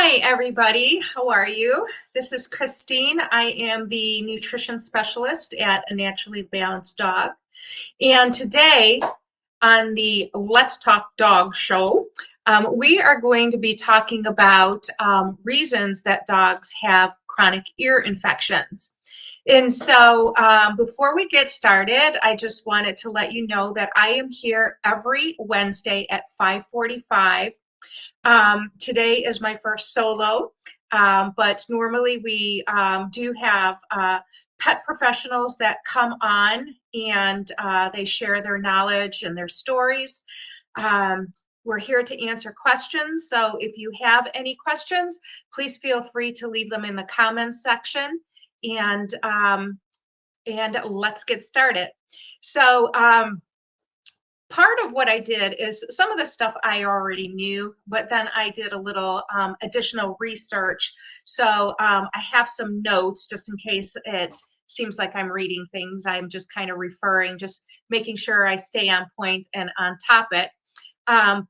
Hi, everybody. How are you? This is Christine. I am the nutrition specialist at A Naturally Balanced Dog. And today on the Let's Talk Dog show, we are going to be talking about reasons that dogs have chronic ear infections. And so before we get started, I just wanted to let you know that I am here every Wednesday at 5:45. Today is my first solo, but normally we do have pet professionals that come on and they share their knowledge and their stories. We're here to answer questions, so if you have any questions, please feel free to leave them in the comments section, and let's get started. So part of what I did is some of the stuff I already knew, but then I did a little additional research. So I have some notes just in case it seems like I'm reading things. I'm just kind of referring, just making sure I stay on point and on topic. And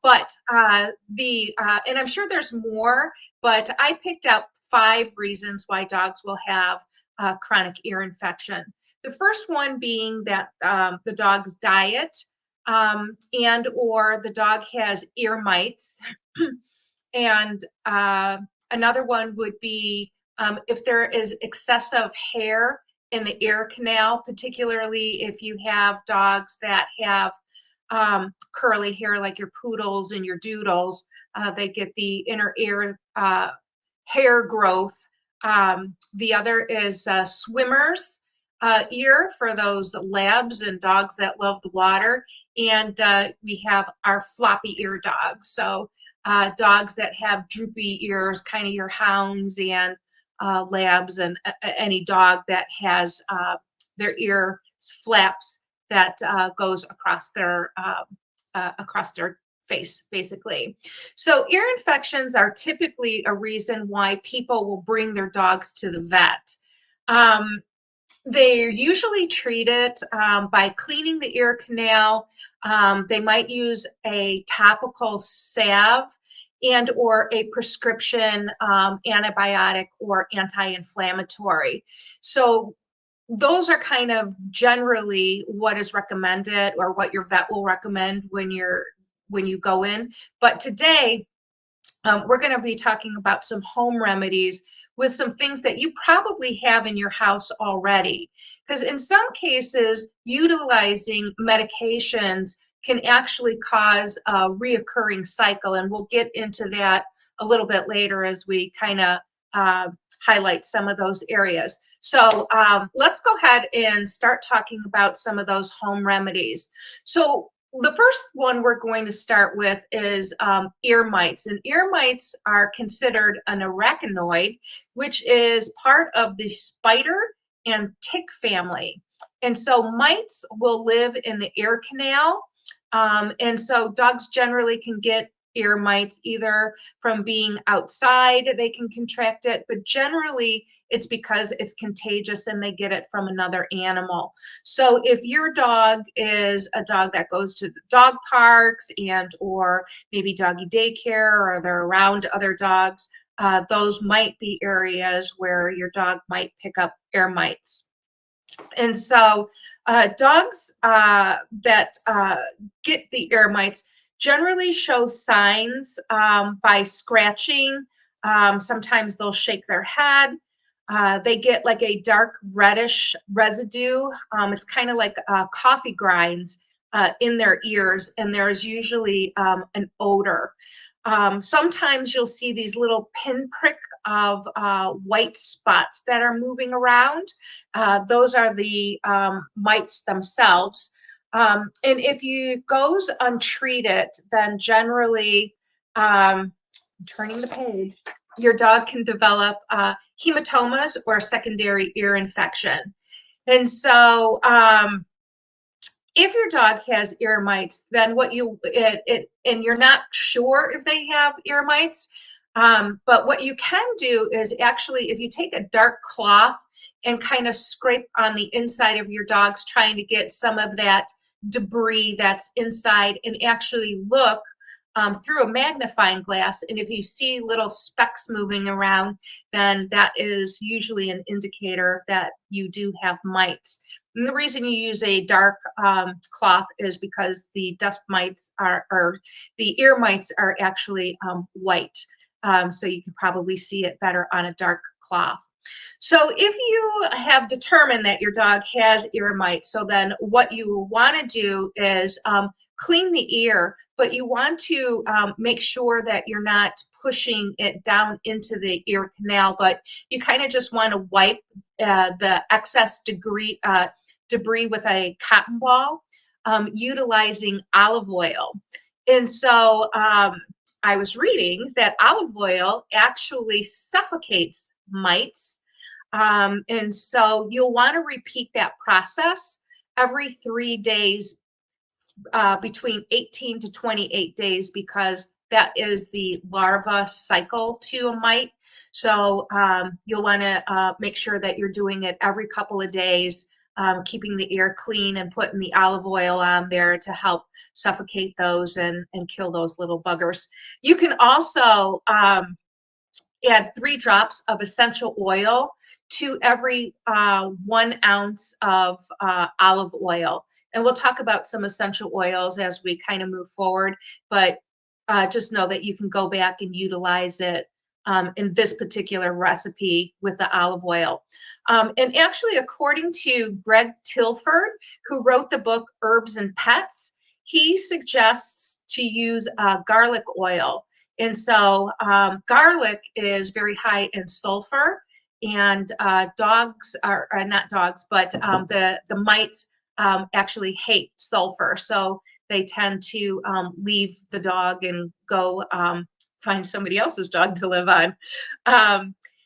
I'm sure there's more, but I picked out 5 reasons why dogs will have chronic ear infection. The first one being that the dog's diet, and or the dog has ear mites. And another one would be if there is excessive hair in the ear canal, particularly if you have dogs that have curly hair like your poodles and your doodles. They get the inner ear hair growth. The other is swimmers ear for those labs and dogs that love the water. And we have our floppy ear dogs. So dogs that have droopy ears, kind of your hounds and labs, and any dog that has their ear flaps that goes across their face, basically. So ear infections are typically a reason why people will bring their dogs to the vet. They're usually treated by cleaning the ear canal. They might use a topical salve and or a prescription antibiotic or anti-inflammatory. So those are kind of generally what is recommended, or what your vet will recommend when you go in. But today, we're going to be talking about some home remedies with some things that you probably have in your house already. Because in some cases, utilizing medications can actually cause a reoccurring cycle. And we'll get into that a little bit later as we kind of highlight some of those areas. So let's go ahead and start talking about some of those home remedies. So the first one we're going to start with is ear mites. And ear mites are considered an arachnoid, which is part of the spider and tick family. And so mites will live in the ear canal. And so dogs generally can get ear mites either from being outside, they can contract it, but generally it's because it's contagious and they get it from another animal. So if your dog is a dog that goes to the dog parks and or maybe doggy daycare, or they're around other dogs, those might be areas where your dog might pick up ear mites. And so dogs that get the ear mites generally show signs by scratching. Sometimes they'll shake their head. They get like a dark reddish residue. It's kind of like coffee grinds in their ears, and there's usually an odor. Sometimes you'll see these little pinprick of white spots that are moving around. Those are the mites themselves. And if it goes untreated, then generally, turning the page, your dog can develop hematomas or secondary ear infection. And so if your dog has ear mites, then and you're not sure if they have ear mites, but what you can do is actually, if you take a dark cloth and kind of scrape on the inside of your dogs, trying to get some of that debris that's inside, and actually look through a magnifying glass. And if you see little specks moving around, then that is usually an indicator that you do have mites. And the reason you use a dark cloth is because the dust mites or the ear mites are actually white. So you can probably see it better on a dark cloth. So if you have determined that your dog has ear mites, so then what you want to do is clean the ear, but you want to make sure that you're not pushing it down into the ear canal, but you kind of just want to wipe the excess debris with a cotton ball, utilizing olive oil. And so I was reading that olive oil actually suffocates mites. And so you'll want to repeat that process every 3 days, between 18 to 28 days, because that is the larva cycle to a mite. So you'll want to make sure that you're doing it every couple of days, keeping the ear clean and putting the olive oil on there to help suffocate those and kill those little buggers. You can also add 3 drops of essential oil to every 1 ounce of olive oil. And we'll talk about some essential oils as we kind of move forward, but just know that you can go back and utilize it in this particular recipe with the olive oil. And actually, according to Greg Tilford, who wrote the book Herbs and Pets, he suggests to use garlic oil. And so garlic is very high in sulfur, and dogs are not dogs, but the mites actually hate sulfur. So they tend to leave the dog and go find somebody else's dog to live on.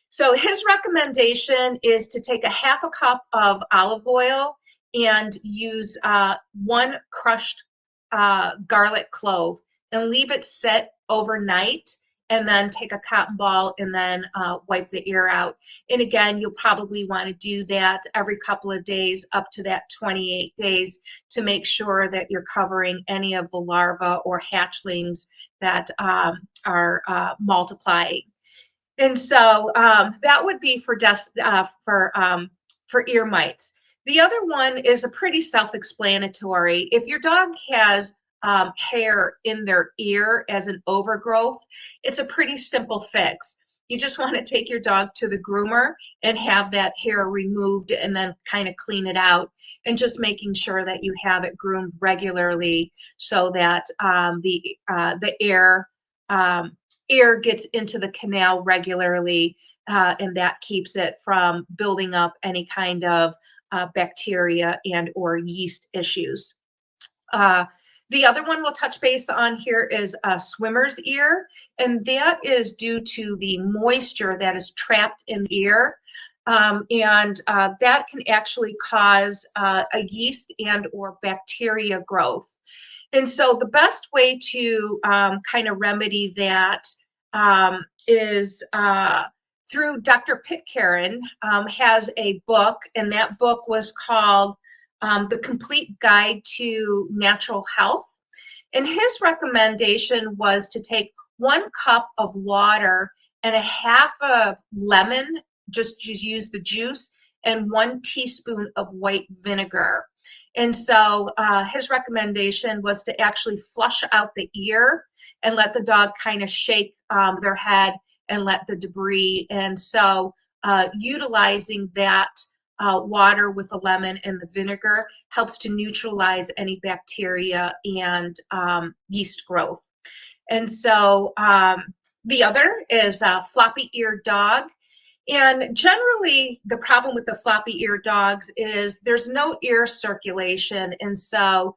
So his recommendation is to take a half a cup of olive oil and use 1 crushed garlic clove and leave it sit overnight, and then take a cotton ball and then wipe the ear out. And again, you'll probably want to do that every couple of days up to that 28 days to make sure that you're covering any of the larvae or hatchlings that are multiplying. And so that would be for ear mites. The other one is a pretty self-explanatory. If your dog has hair in their ear as an overgrowth, it's a pretty simple fix. You just want to take your dog to the groomer and have that hair removed and then kind of clean it out, and just making sure that you have it groomed regularly so that the air gets into the canal regularly, and that keeps it from building up any kind of bacteria and or yeast issues. The other one we'll touch base on here is a swimmer's ear, and that is due to the moisture that is trapped in the ear. And that can actually cause a yeast and or bacteria growth. And so the best way to kind of remedy that is through Dr. Pitcairn has a book, and that book was called The Complete Guide to Natural Health. And his recommendation was to take 1 cup of water and a half a lemon, just use the juice, and 1 teaspoon of white vinegar. And so his recommendation was to actually flush out the ear and let the dog kind of shake their head and let the debris. And so utilizing that water with the lemon and the vinegar helps to neutralize any bacteria and yeast growth. And so the other is floppy-eared dog. And generally, the problem with the floppy-eared dogs is there's no ear circulation. And so,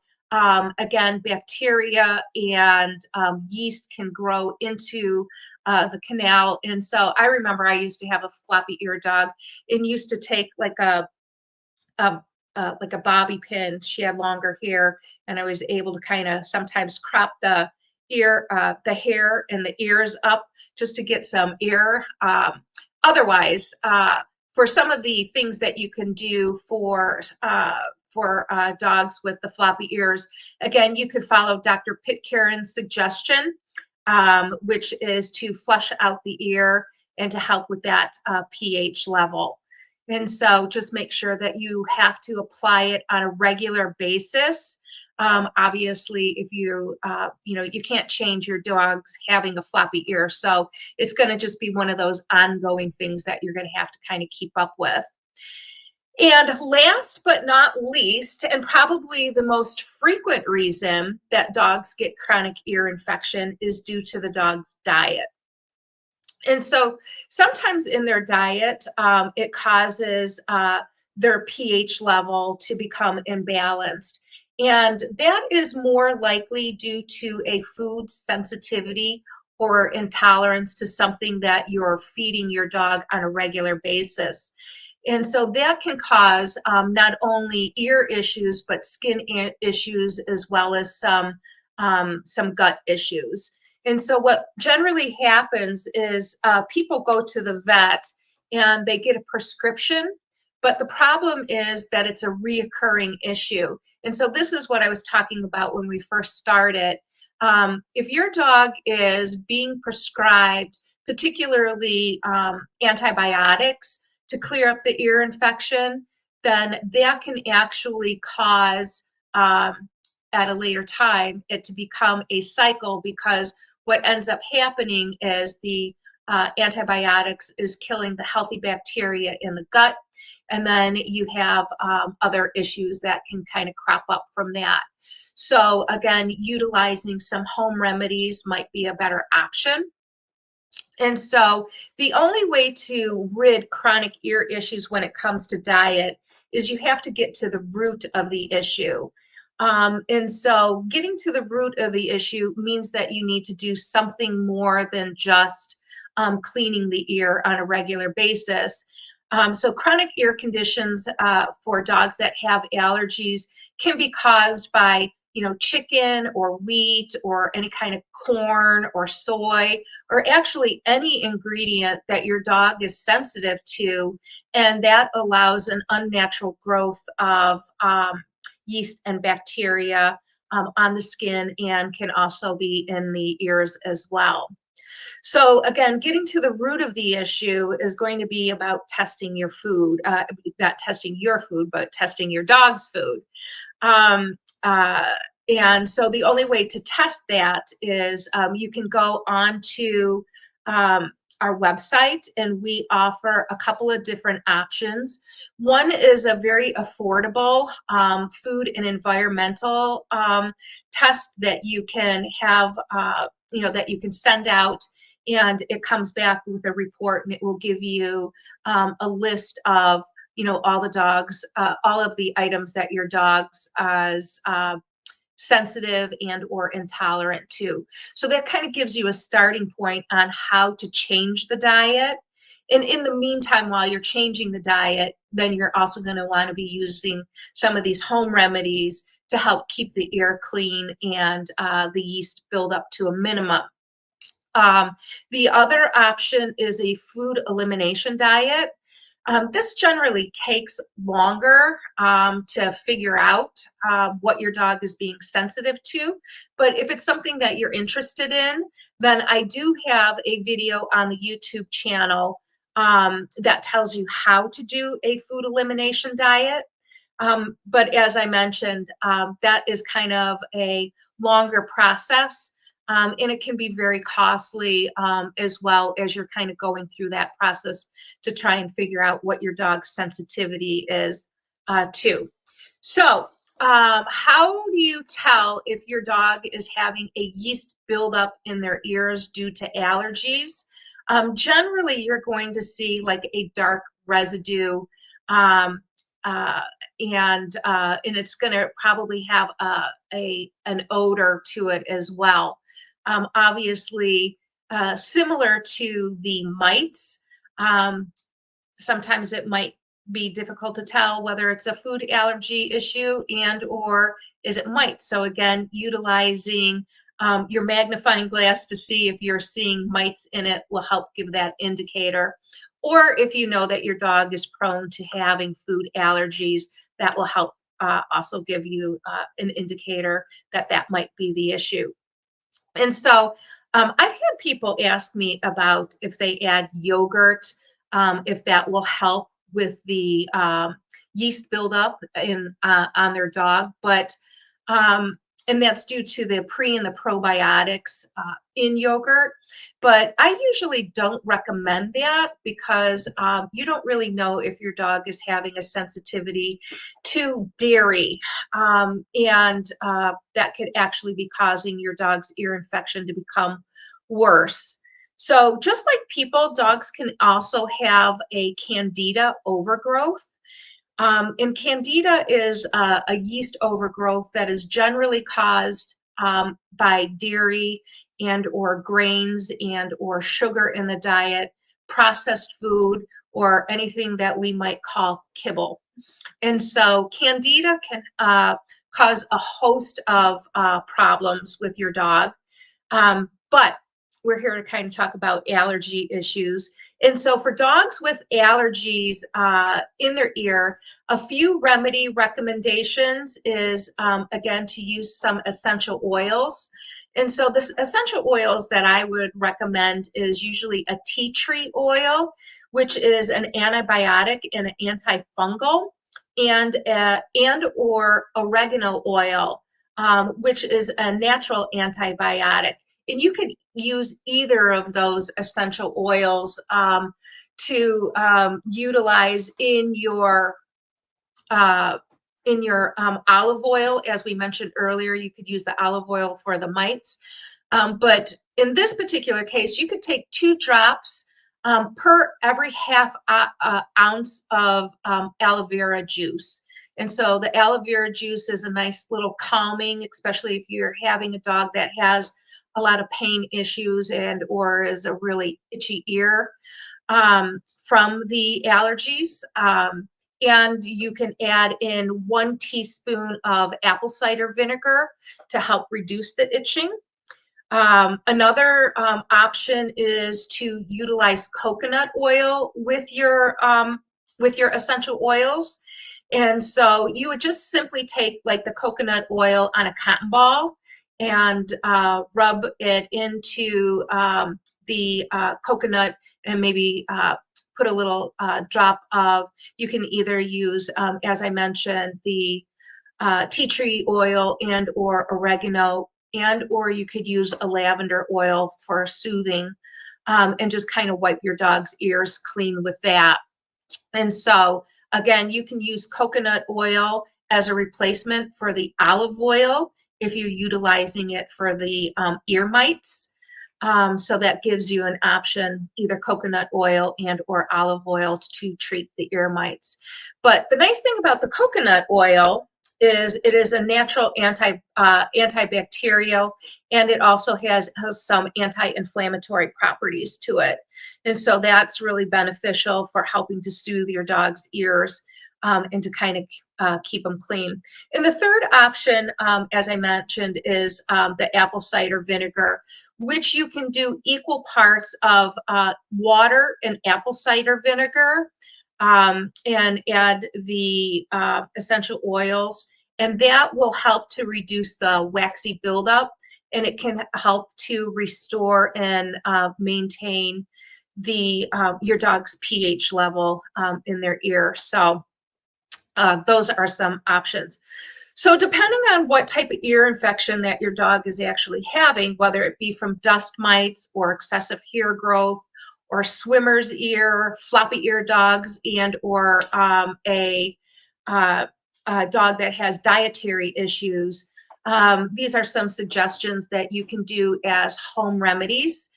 again, bacteria and yeast can grow into the canal. And so I remember I used to have a floppy-eared dog and used to take like a bobby pin. She had longer hair, and I was able to kind of sometimes crop the hair and the ears up just to get some ear. Otherwise, for some of the things that you can do for for dogs with the floppy ears. Again, you could follow Dr. Pitcairn's suggestion, which is to flush out the ear and to help with that pH level. And so just make sure that you have to apply it on a regular basis. Obviously, if you, you can't change your dog's having a floppy ear. So it's going to just be one of those ongoing things that you're going to have to kind of keep up with. And last but not least, and probably the most frequent reason that dogs get chronic ear infection is due to the dog's diet. And so sometimes in their diet, it causes their pH level to become imbalanced. And that is more likely due to a food sensitivity or intolerance to something that you're feeding your dog on a regular basis. And so that can cause not only ear issues, but skin issues, as well as some gut issues. And so what generally happens is people go to the vet and they get a prescription, but the problem is that it's a reoccurring issue. And so this is what I was talking about when we first started. If your dog is being prescribed, particularly antibiotics, to clear up the ear infection, then that can actually cause at a later time it to become a cycle, because what ends up happening is the antibiotics is killing the healthy bacteria in the gut, and then you have other issues that can kind of crop up from that. So again, utilizing some home remedies might be a better option. And so the only way to rid chronic ear issues when it comes to diet is you have to get to the root of the issue. And so getting to the root of the issue means that you need to do something more than just cleaning the ear on a regular basis. So chronic ear conditions for dogs that have allergies can be caused by chicken or wheat or any kind of corn or soy, or actually any ingredient that your dog is sensitive to, and that allows an unnatural growth of yeast and bacteria on the skin, and can also be in the ears as well. So again, getting to the root of the issue is going to be about testing your food, not testing your food, but testing your dog's food. And so the only way to test that is you can go on to our website, and we offer a couple of different options. One is a very affordable food and environmental test that you can have, that you can send out, and it comes back with a report, and it will give you a list of all the dogs, all of the items that your dog's is sensitive and or intolerant to. So that kind of gives you a starting point on how to change the diet. And in the meantime, while you're changing the diet, then you're also going to want to be using some of these home remedies to help keep the ear clean and the yeast build up to a minimum. The other option is a food elimination diet. This generally takes longer to figure out what your dog is being sensitive to. But if it's something that you're interested in, then I do have a video on the YouTube channel that tells you how to do a food elimination diet. But as I mentioned, that is kind of a longer process. And it can be very costly as well, as you're kind of going through that process to try and figure out what your dog's sensitivity is to. So how do you tell if your dog is having a yeast buildup in their ears due to allergies? Generally, you're going to see like a dark residue, and it's going to probably have an odor to it as well. Obviously, similar to the mites, sometimes it might be difficult to tell whether it's a food allergy issue and or is it mites. So again, utilizing your magnifying glass to see if you're seeing mites in it will help give that indicator. Or if you know that your dog is prone to having food allergies, that will help also give you an indicator that that might be the issue. And so I've had people ask me about if they add yogurt, if that will help with the yeast buildup in on their dog, but um, and that's due to the pre and the probiotics in yogurt. But I usually don't recommend that because you don't really know if your dog is having a sensitivity to dairy, and that could actually be causing your dog's ear infection to become worse. So just like people, dogs can also have a candida overgrowth. And candida is a yeast overgrowth that is generally caused by dairy and or grains and or sugar in the diet, processed food, or anything that we might call kibble. And so candida can cause a host of problems with your dog. But we're here to kind of talk about allergy issues. And so for dogs with allergies in their ear, a few remedy recommendations is, again, to use some essential oils. And so the essential oils that I would recommend is usually a tea tree oil, which is an antibiotic and an antifungal, and or oregano oil, which is a natural antibiotic. And you could use either of those essential oils to utilize in your olive oil. As we mentioned earlier, you could use the olive oil for the mites. But in this particular case, you could take 2 drops per every half ounce of aloe vera juice. And so the aloe vera juice is a nice little calming, especially if you're having a dog that has a lot of pain issues and or is a really itchy ear from the allergies. And you can add in 1 teaspoon of apple cider vinegar to help reduce the itching. Another option is to utilize coconut oil with your essential oils. And so you would just simply take like the coconut oil on a cotton ball and rub it into the coconut and maybe put a little drop of, you can either use, as I mentioned, the tea tree oil and or oregano, and or you could use a lavender oil for soothing, and just kind of wipe your dog's ears clean with that. And so again, you can use coconut oil as a replacement for the olive oil if you're utilizing it for the ear mites. So that gives you an option, either coconut oil and or olive oil to treat the ear mites. But the nice thing about the coconut oil is it is a natural antibacterial, and it also has some anti-inflammatory properties to it. And so that's really beneficial for helping to soothe your dog's ears and to kind of keep them clean. And the third option, as I mentioned, is the apple cider vinegar, which you can do equal parts of water and apple cider vinegar, and add the essential oils, and that will help to reduce the waxy buildup, and it can help to restore and maintain the your dog's pH level in their ear. So those are some options. So depending on what type of ear infection that your dog is actually having, whether it be from dust mites or excessive hair growth or swimmer's ear, floppy ear dogs, and or a dog that has dietary issues, these are some suggestions that you can do as home remedies.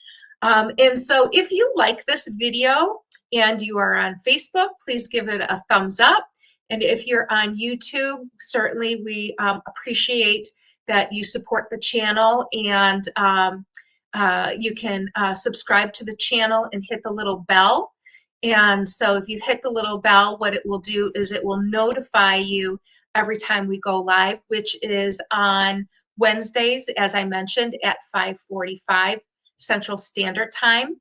And so if you like this video and you are on Facebook, please give it a thumbs up. And if you're on YouTube, certainly we appreciate that you support the channel, and you can subscribe to the channel and hit the little bell. And so if you hit the little bell, what it will do is it will notify you every time we go live, which is on Wednesdays, as I mentioned, at 5:45 Central Standard Time.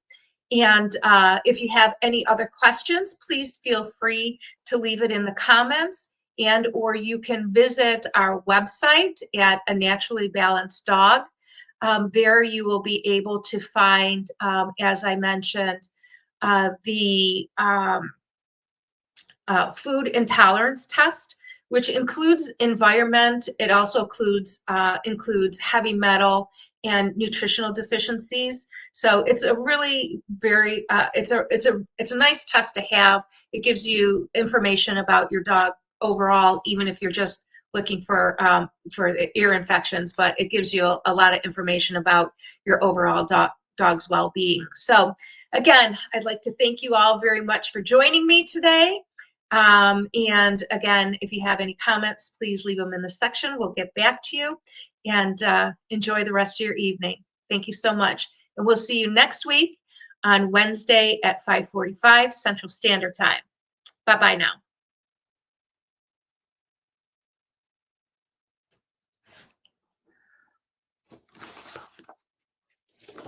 And if you have any other questions, please feel free to leave it in the comments. and or you can visit our website at A Naturally Balanced Dog. There you will be able to find, as I mentioned, the food intolerance test, which includes environment. It also includes heavy metal and nutritional deficiencies. So it's a really very it's a nice test to have. It gives you information about your dog overall, even if you're just looking for ear infections. But it gives you a lot of information about your overall dog's well-being. So again, I'd like to thank you all very much for joining me today. And again, if you have any comments, please leave them in the section. We'll get back to you, and enjoy the rest of your evening. Thank you so much. And we'll see you next week on Wednesday at 5:45 Central Standard Time. Bye-bye now.